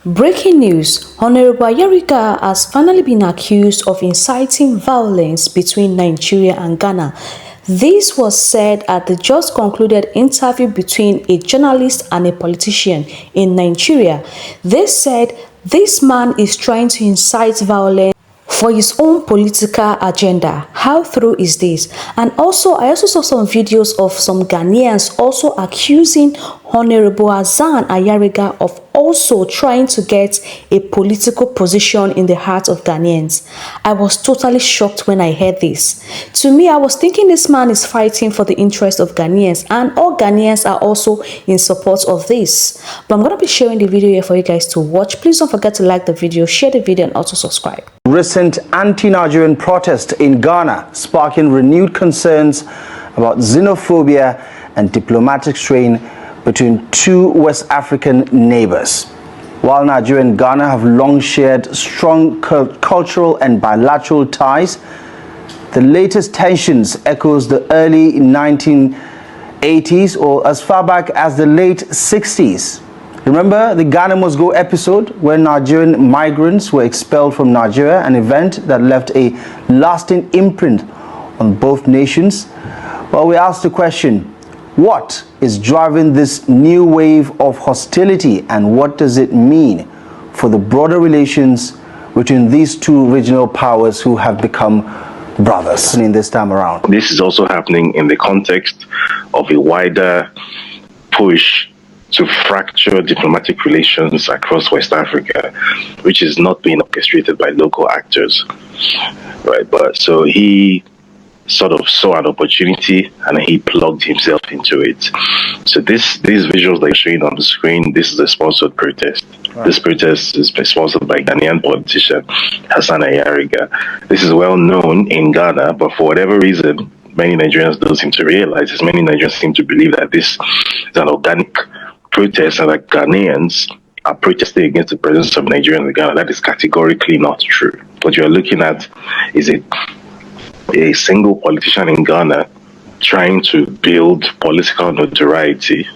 Breaking news: Honorable Ayariga has finally been accused of inciting violence between Nigeria and Ghana. This was said at the just concluded interview between a journalist and a politician in Nigeria. They said this man is trying to incite violence for his own political agenda. How true is this? And also, I also saw some videos of some Ghanaians also accusing Honorable Hassan Ayariga of also trying to get a political position in the heart of Ghanaians. I was totally shocked when I heard this. To me, I was thinking this man is fighting for the interest of Ghanaians, and all Ghanaians are also in support of this. But I'm going to be sharing the video here for you guys to watch. Please don't forget to like the video, share the video, and also subscribe. Recent anti-Nigerian protest in Ghana sparking renewed concerns about xenophobia and diplomatic strain between two West African neighbors. While Nigeria and Ghana have long shared strong cultural and bilateral ties, the latest tensions echoes the early 1980s or as far back as the late 60s. Remember the Ghana Must Go episode where Nigerian migrants were expelled from Nigeria, an event that left a lasting imprint on both nations? Well, we asked the question, what is driving this new wave of hostility, and what does it mean for the broader relations between these two regional powers who have become brothers in this time around? This is also happening in the context of a wider push to fracture diplomatic relations across West Africa, which is not being orchestrated by local actors, right? But so he sort of saw an opportunity and he plugged himself into it. So these visuals that you're showing on the screen, this is a sponsored protest. Right. This protest is sponsored by Ghanaian politician Hassan Ayariga. This is well known in Ghana, but for whatever reason, many Nigerians don't seem to realize this. Many Nigerians seem to believe that this is an organic protest and that Ghanaians are protesting against the presence of Nigerians in Ghana. That is categorically not true. What you're looking at is a single politician in Ghana trying to build political notoriety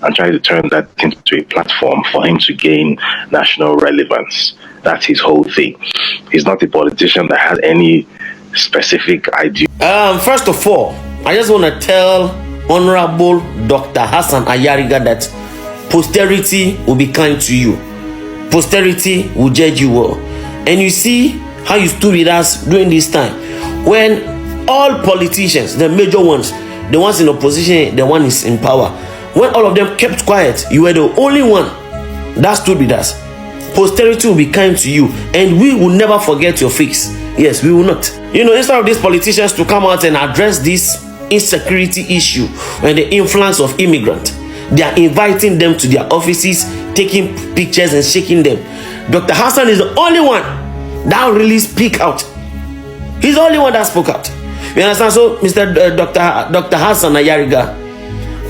and trying to turn that into a platform for him to gain national relevance. That's his whole thing. He's not a politician that has any specific idea. First of all, I just want to tell Honorable Dr. Hassan Ayariga that posterity will be kind to you. Posterity will judge you well. And you see how you stood with us during this time when all politicians, the major ones, the ones in opposition, the one is in power, when all of them kept quiet, you were the only one that stood with us. Posterity will be kind to you, and we will never forget your face. Yes, we will not. You know, instead of these politicians to come out and address this insecurity issue and the influence of immigrants, they are inviting them to their offices, taking pictures and shaking them. Dr. Hassan is the only one that really speak out. He's the only one that spoke out. You understand? So, Dr. Hassan Ayariga,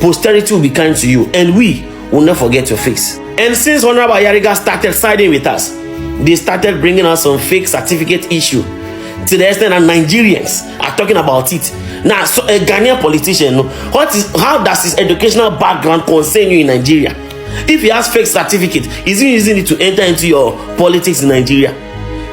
posterity will be kind to you, and we will not forget your face. And since Honorable Ayariga started siding with us, they started bringing us some fake certificate issue to the extent that Nigerians are talking about it. Now, so a Ghanaian politician, how does his educational background concern you in Nigeria? If he has fake certificate, is he using it to enter into your politics in Nigeria?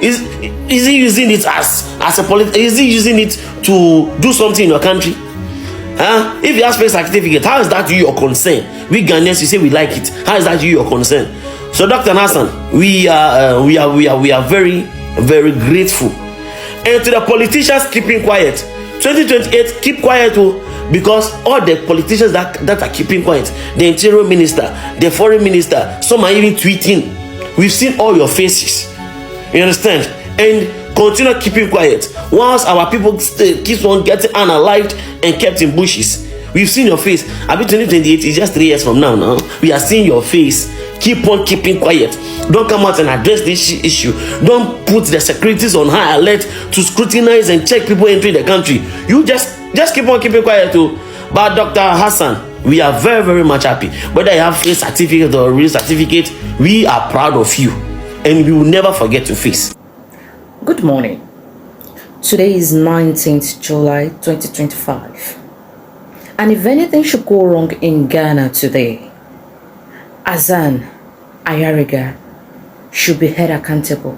Is he using it as a is he using it to do something in your country? If he has fake certificate, how is that your concern? We Ghanaians, you say we like it. How is that your concern? So, Dr. Hassan, we are very, very grateful. And to the politicians keeping quiet, 2028, keep quiet too, because all the politicians that are keeping quiet, the interior minister, the foreign minister, some are even tweeting. We've seen all your faces. You understand? And continue keeping quiet whilst our people keep on getting unalived and kept in bushes. We've seen your face. I mean, 2028 is just 3 years from now. We are seeing your face. Keep on keeping quiet. Don't come out and address this issue. Don't put the securities on high alert to scrutinize and check people entering the country. You just keep on keeping quiet too. But Dr. Hassan, we are very, very much happy. Whether you have a certificate or a real certificate, we are proud of you. And we will never forget your face. Good morning. Today is 19th July 2025. And if anything should go wrong in Ghana today, Hassan Ayariga should be held accountable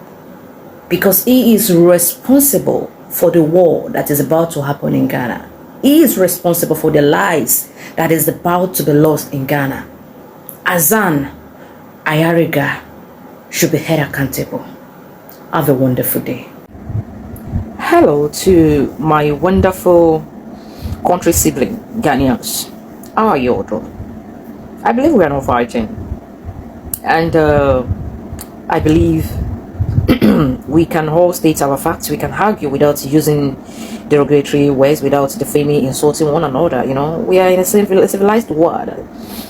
because he is responsible for the war that is about to happen in Ghana. He is responsible for the lives that is about to be lost in Ghana. Hassan, Ayariga should be held accountable. Have a wonderful day. Hello to my wonderful country sibling, Ghanaians. How are you all doing? I believe we are not fighting. And I believe we can all state our facts. We can argue without using derogatory words, without defaming, insulting one another. You know, we are in a civilized world.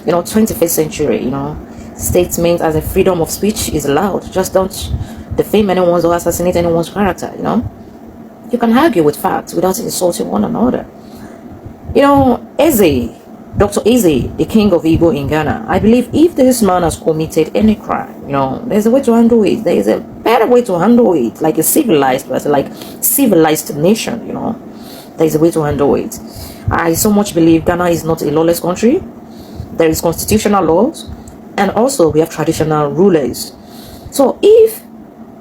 You know, 21st century. You know, statements as a freedom of speech is allowed. Just don't defame anyone's or assassinate anyone's character. You know, you can argue with facts without insulting one another. You know, Dr. Eze, the king of Igbo in Ghana, I believe if this man has committed any crime, you know, there's a way to handle it. There is a better way to handle it, like a civilized person, like civilized nation, you know. There is a way to handle it. I so much believe Ghana is not a lawless country. There is constitutional laws, and also we have traditional rulers. So if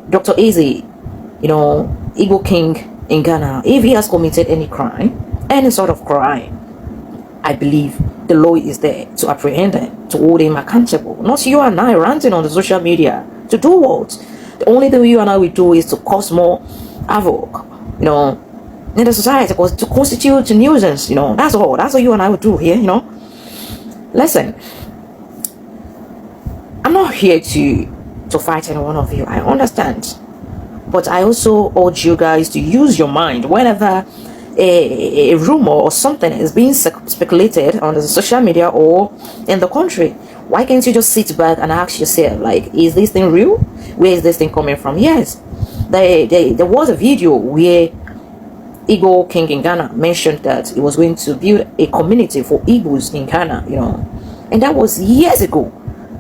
Dr. Eze, you know, Igbo king in Ghana, if he has committed any crime, any sort of crime, I believe the law is there to apprehend him, to hold him accountable. Not you and I ranting on the social media. To do what? The only thing you and I will do is to cause more havoc, you know, in the society, to constitute a nuisance, you know. That's all. That's what you and I would do here, you know. Listen, I'm not here to fight any one of you. I understand. But I also urge you guys to use your mind whenever a rumor or something is being speculated on the social media or in the country. Why can't you just sit back and ask yourself, like, is this thing real? Where is this thing coming from? Yes, there was a video where Igbo king in Ghana mentioned that he was going to build a community for Igbos in Ghana, you know, and that was years ago.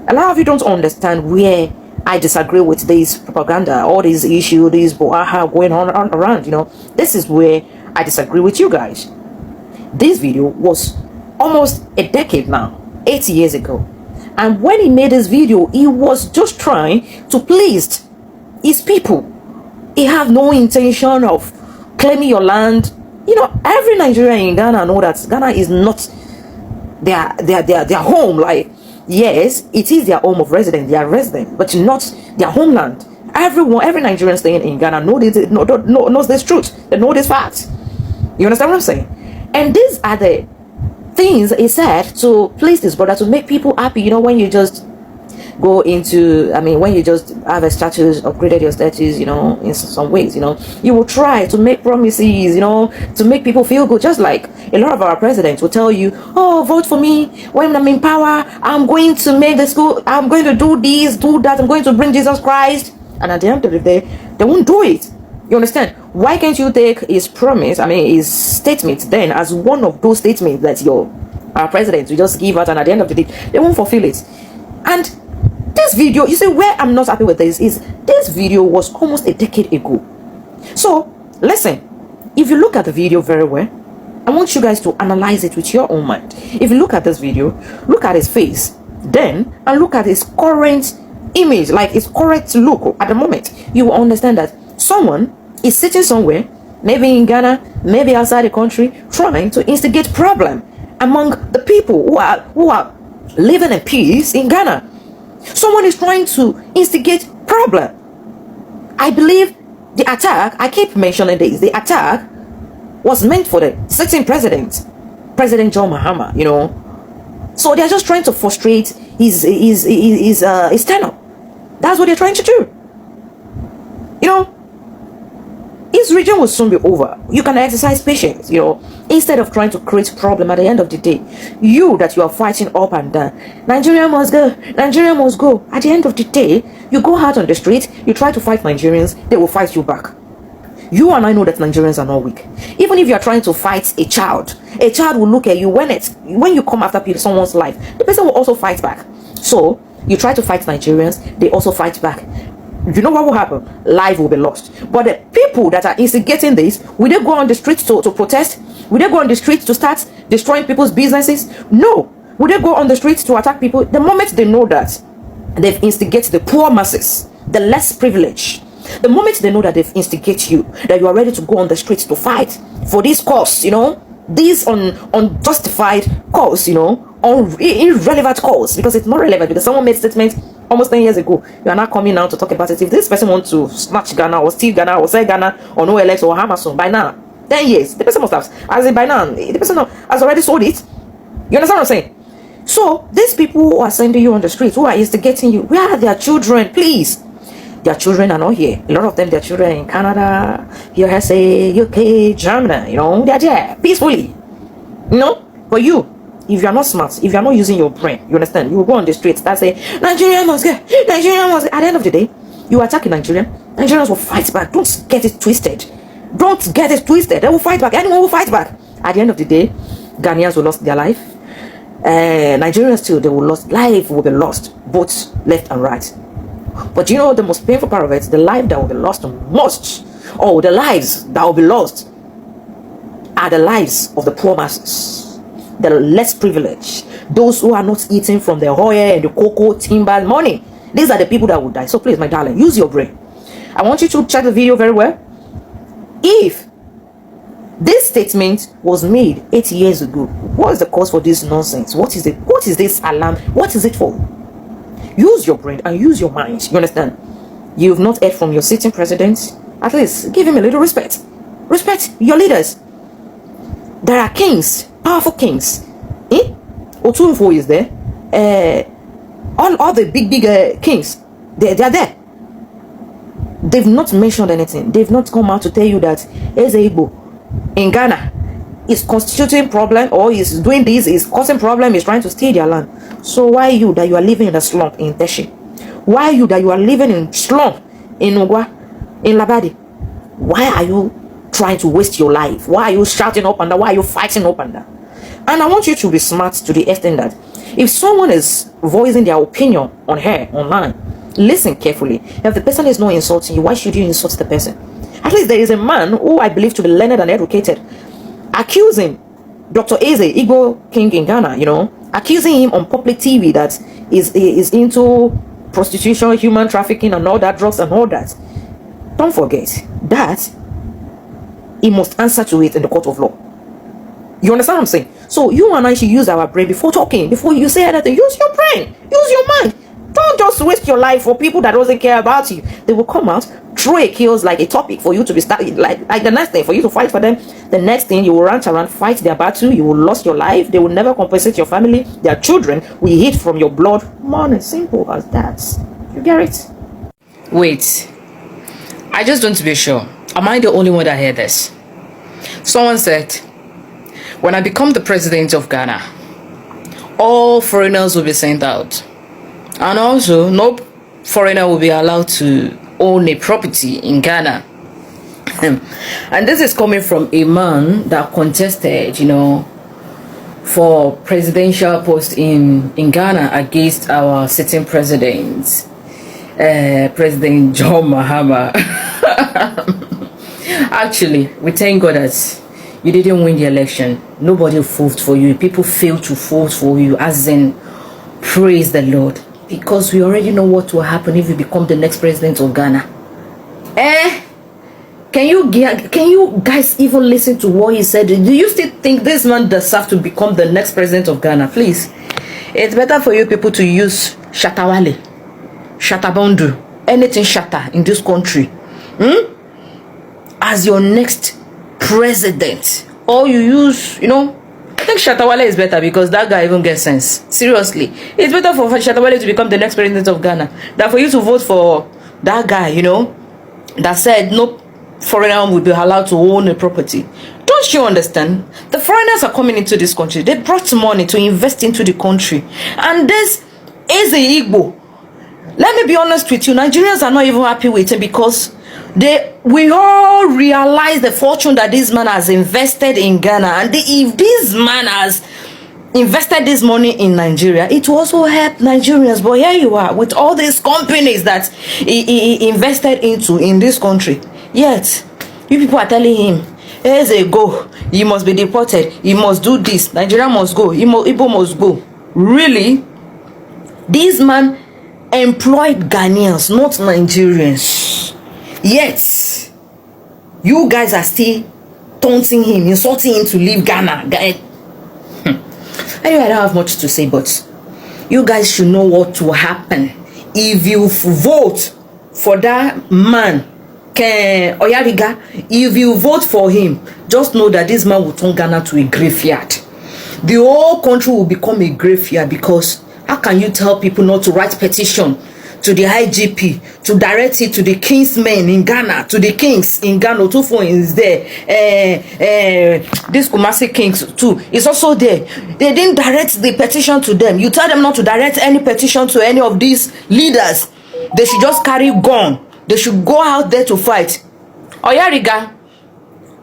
A lot of you don't understand where I disagree with this propaganda, all these issues, this boaha going on around, you know. This is where I disagree with you guys. This video was almost a decade now, 8 years ago. And when he made this video, he was just trying to please his people. He had no intention of claiming your land. You know, every Nigerian in Ghana know that Ghana is not their home. Like, yes, it is their home of residence, they are resident, but not their homeland. Every Nigerian staying in Ghana knows this truth. They know this fact. You understand what I'm saying? And these are the things he said to please this brother, to make people happy. You know, when you just go into, when you just have a status, upgraded your status, you know, in some ways, you know, you will try to make promises, you know, to make people feel good. Just like a lot of our presidents will tell you, oh, vote for me when I'm in power, I'm going to make the school, I'm going to do this, do that, I'm going to bring Jesus Christ. And at the end of the day, they won't do it. You understand? Why can't you take his promise, his statement then as one of those statements that our president will just give out, and at the end of the day, they won't fulfill it? And this video, you see, where I'm not happy with this video was almost a decade ago. So, listen, if you look at the video very well, I want you guys to analyze it with your own mind. If you look at this video, look at his face, then, and look at his current image, like his correct look at the moment, you will understand that someone is sitting somewhere, maybe in Ghana, maybe outside the country, trying to instigate problem among the people who are living in peace in Ghana. Someone is trying to instigate problem. I believe the attack, I keep mentioning this, the attack was meant for the sitting president, President John Mahama, you know. So they're just trying to frustrate his tenure. That's what they're trying to do. You know, his region will soon be over. You can exercise patience, you know, instead of trying to create problem. At the end of the day, you are fighting up and down, Nigeria must go, Nigeria must go. At the end of the day, you go out on the street, you try to fight Nigerians, they will fight you back. You and I know that Nigerians are not weak. Even if you are trying to fight a child will look at you when you come after someone's life, the person will also fight back. So you try to fight Nigerians, they also fight back. You know what will happen? Life will be lost. But the people that are instigating this, will they go on the streets to protest? Will they go on the streets to start destroying people's businesses? No. Will they go on the streets to attack people? The moment they know that they've instigated the poor masses, the less privileged. The moment they know that they've instigated you, that you are ready to go on the streets to fight for this cause, these unjustified cause, irrelevant cause, because it's not relevant, because someone made statements almost 10 years ago. You are not coming now to talk about it. If this person wants to snatch Ghana or steal Ghana or sell Ghana or no Olence or Amazon, by now, 10 years, the person must have, as in by now, the person has already sold it. You understand what I'm saying? So, these people who are sending you on the streets, who are instigating you, where are their children, please? Their children are not here. A lot of them, their children are in Canada, USA, UK, Germany, they are there, peacefully. But you, if you are not smart, if you are not using your brain, you understand, you will go on the streets and say, Nigeria must get, Nigeria must get. At the end of the day, you attack Nigeria, Nigerians will fight back. Don't get it twisted. Don't get it twisted. They will fight back. Anyone will fight back. At the end of the day, Ghanaians will lose their life. Nigerians too, they will lose. Life will be lost, both left and right. But the most painful part of it, the life that will be lost most, or the lives that will be lost, are the lives of the poor masses, the less privileged, those who are not eating from the oil and the cocoa, timber, money. These are the people that will die. So please, my darling, use your brain. I want you to check the video very well. If this statement was made 8 years ago, what is the cause for this nonsense? What is it? What is this alarm? What is it for? Use your brain and use your mind. You understand? You've not heard from your sitting president. At least give him a little respect. Respect your leaders. There are kings, powerful kings. Otunfo is there. All the big kings, they are there. They've not mentioned anything. They've not come out to tell you that Igbo in Ghana is constituting problem, or is doing this, is causing problem, is trying to steal their land. So why you that you are living in a slump in Teshi? Why you that you are living in slump in Ugwa, in Labadi? Why are you trying to waste your life? Why are you shouting up and down? Why are you fighting up and down? And I want you to be smart to the extent that if someone is voicing their opinion on her online, listen carefully. If the person is not insulting you, why should you insult the person? At least there is a man who I believe to be learned and educated, accusing Dr. Eze, Igbo king in Ghana, accusing him on public TV that is into prostitution, human trafficking, and all that, drugs and all that. Don't forget that he must answer to it in the court of law. You understand what I'm saying? So you and I should use our brain before talking, before you say anything. Use your brain, use your mind. Don't just waste your life for people that doesn't care about you. They will come out, throw a kills like a topic for you to be started, like the next thing for you to fight for them. The next thing, you will run around, fight their battle. You will lose your life. They will never compensate your family. Their children will eat from your blood. Man, it's simple as that. You get it? Wait, I just want to be sure. Am I the only one that heard this? Someone said, when I become the president of Ghana, all foreigners will be sent out. And also, no foreigner will be allowed to own a property in Ghana. And this is coming from a man that contested, for presidential post in Ghana against our sitting president, President John Mahama. Actually, we thank God that you didn't win the election. Nobody fought for you. People failed to vote for you, as in, praise the Lord. Because we already know what will happen if you become the next president of Ghana. Can you guys even listen to what he said? Do you still think this man deserves to become the next president of Ghana? Please, it's better for you people to use Shatawale, Shatabondu, anything Shatta in this country, as your next president. Or you use, I think Shatawale is better because that guy even gets sense. Seriously. It's better for Shatawale to become the next president of Ghana than for you to vote for that guy, that said no foreigner will be allowed to own a property. Don't you understand? The foreigners are coming into this country. They brought money to invest into the country. And this is a Igbo. Let me be honest with you. Nigerians are not even happy with it because we all realize the fortune that this man has invested in Ghana, and if this man has invested this money in Nigeria, it will also help Nigerians. But here you are with all these companies that he invested into in this country. Yet you people are telling him, here's a go, he must be deported, he must do this, Nigeria must go, Igbo must go. Really? This man employed Ghanaians, not Nigerians. Yet, you guys are still taunting him, insulting him to leave Ghana. Anyway, I don't have much to say, but you guys should know what will happen if you vote for that man, Ayariga. If you vote for him, just know that this man will turn Ghana to a graveyard. The whole country will become a graveyard, because how can you tell people not to write petition to the IGP, to direct it to the king's men in Ghana, to the kings in Ghana? Otufo is there. This Kumasi kings too is also there. They didn't direct the petition to them. You tell them not to direct any petition to any of these leaders. They should just carry gun. They should go out there to fight. Ayariga,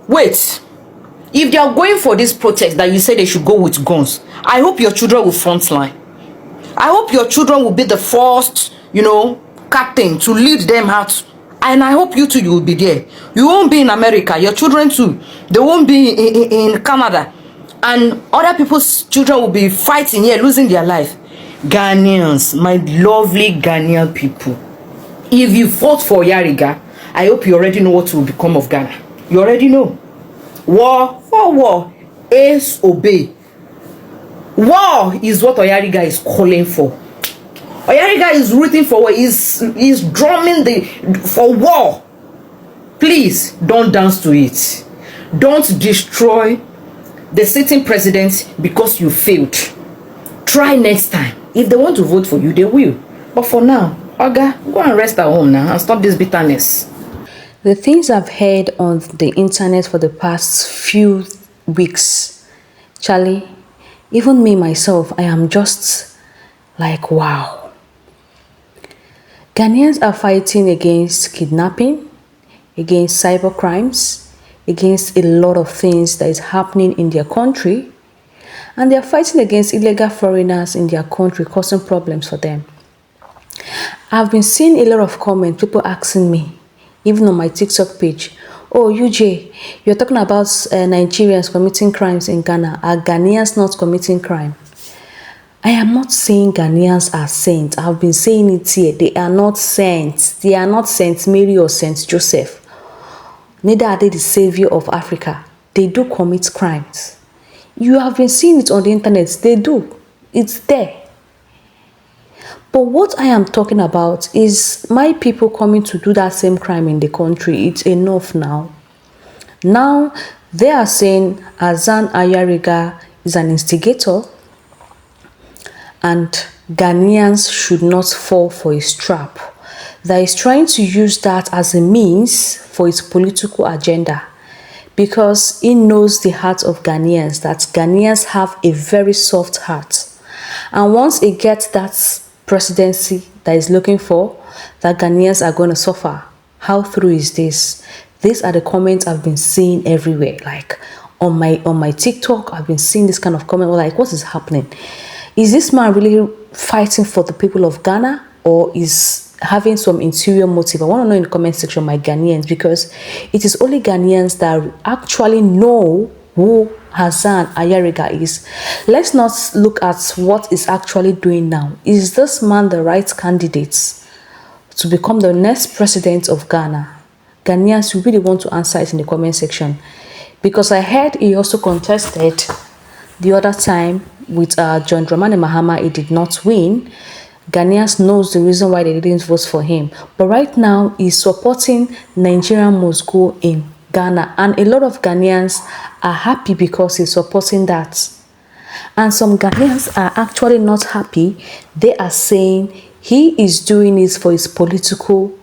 wait. If they are going for this protest that you say they should go with guns, I hope your children will frontline. I hope your children will be the first, captain to lead them out. And I hope you too, you will be there. You won't be in America. Your children too. They won't be in Canada. And other people's children will be fighting here, losing their life. Ghanaians, my lovely Ghanaian people, if you fought for Ayariga, I hope you already know what will become of Ghana. You already know. War for war is obey. War is what Ayariga is calling for. Ayariga is rooting for war. He's drumming for war. Please don't dance to it. Don't destroy the sitting president because you failed. Try next time. If they want to vote for you, they will. But for now, Oga, go and rest at home now and stop this bitterness. The things I've heard on the internet for the past few weeks, Charlie, even me myself, I am just like, wow. Ghanaians are fighting against kidnapping, against cyber crimes, against a lot of things that is happening in their country, and they are fighting against illegal foreigners in their country, causing problems for them. I've been seeing a lot of comments, people asking me, even on my TikTok page, oh, UJ, you're talking about Nigerians committing crimes in Ghana. Are Ghanaians not committing crime? I am not saying Ghanaians are saints. I've been saying it here. They are not saints. They are not Saint Mary or Saint Joseph. Neither are they the savior of Africa. They do commit crimes. You have been seeing it on the internet. They do. It's there. But what I am talking about is my people coming to do that same crime in the country. It's enough now. Now, they are saying Hassan Ayariga is an instigator and Ghanaians should not fall for his trap. That is trying to use that as a means for his political agenda, because he knows the heart of Ghanaians, that Ghanaians have a very soft heart. And once he gets that presidency that is looking for, that Ghanaians are going to suffer. How true is this? These are the comments I've been seeing everywhere. Like on my TikTok, I've been seeing this kind of comment. Like, what is happening? Is this man really fighting for the people of Ghana, or is having some interior motive? I want to know in the comment section, my Ghanaians, because it is only Ghanaians that actually know who Hassan Ayariga is. Let's not look at what is actually doing now. Is this man the right candidate to become the next president of Ghana? Ghanaians, you really want to answer it in the comment section, because I heard he also contested the other time with John Dramani Mahama. He did not win. Ghanaians knows the reason why they didn't vote for him, but right now he's supporting Nigeria must go in Ghana, and a lot of Ghanaians are happy because he's supporting that. And some Ghanaians are actually not happy. They are saying he is doing it for his political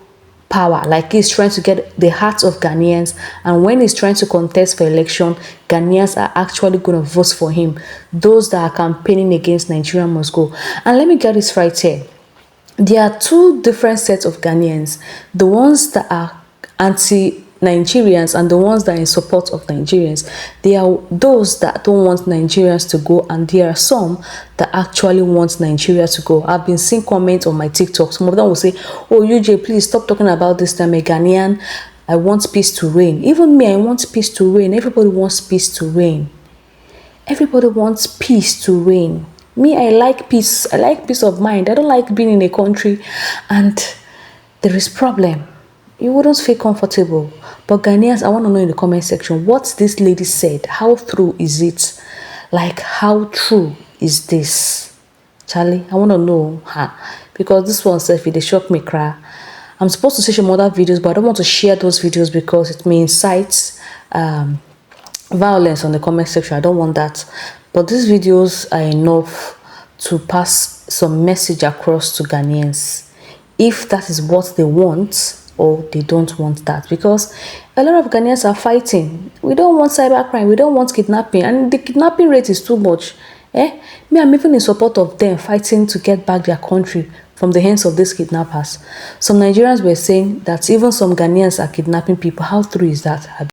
power, like he's trying to get the hearts of Ghanaians, and when he's trying to contest for election, Ghanaians are actually going to vote for him, those that are campaigning against Nigeria must go. And let me get this right here. There are two different sets of Ghanaians, the ones that are anti-Nigerians and the ones that are in support of Nigerians. There are those that don't want Nigerians to go, and there are some that actually want Nigeria to go. I've been seeing comments on my TikTok. Some of them will say, oh, UJ, please stop talking about this. I'm a Ghanaian. I want peace to reign. Even me, I want peace to reign. Everybody wants peace to reign. Everybody wants peace to reign. Me, I like peace. I like peace of mind. I don't like being in a country and there is problem. You wouldn't feel comfortable. But Ghanaians, I want to know in the comment section what this lady said. How true is it? Like, how true is this? Charlie, I want to know her. Because this one said, if they shock me, cry. I'm supposed to share some other videos, but I don't want to share those videos because it may incite violence on the comment section. I don't want that. But these videos are enough to pass some message across to Ghanaians, if that is what they want or they don't want that. Because a lot of Ghanaians are fighting. We don't want cybercrime. We don't want kidnapping. And the kidnapping rate is too much. Me, I'm even in support of them fighting to get back their country from the hands of these kidnappers. Some Nigerians were saying that even some Ghanaians are kidnapping people. How true is that?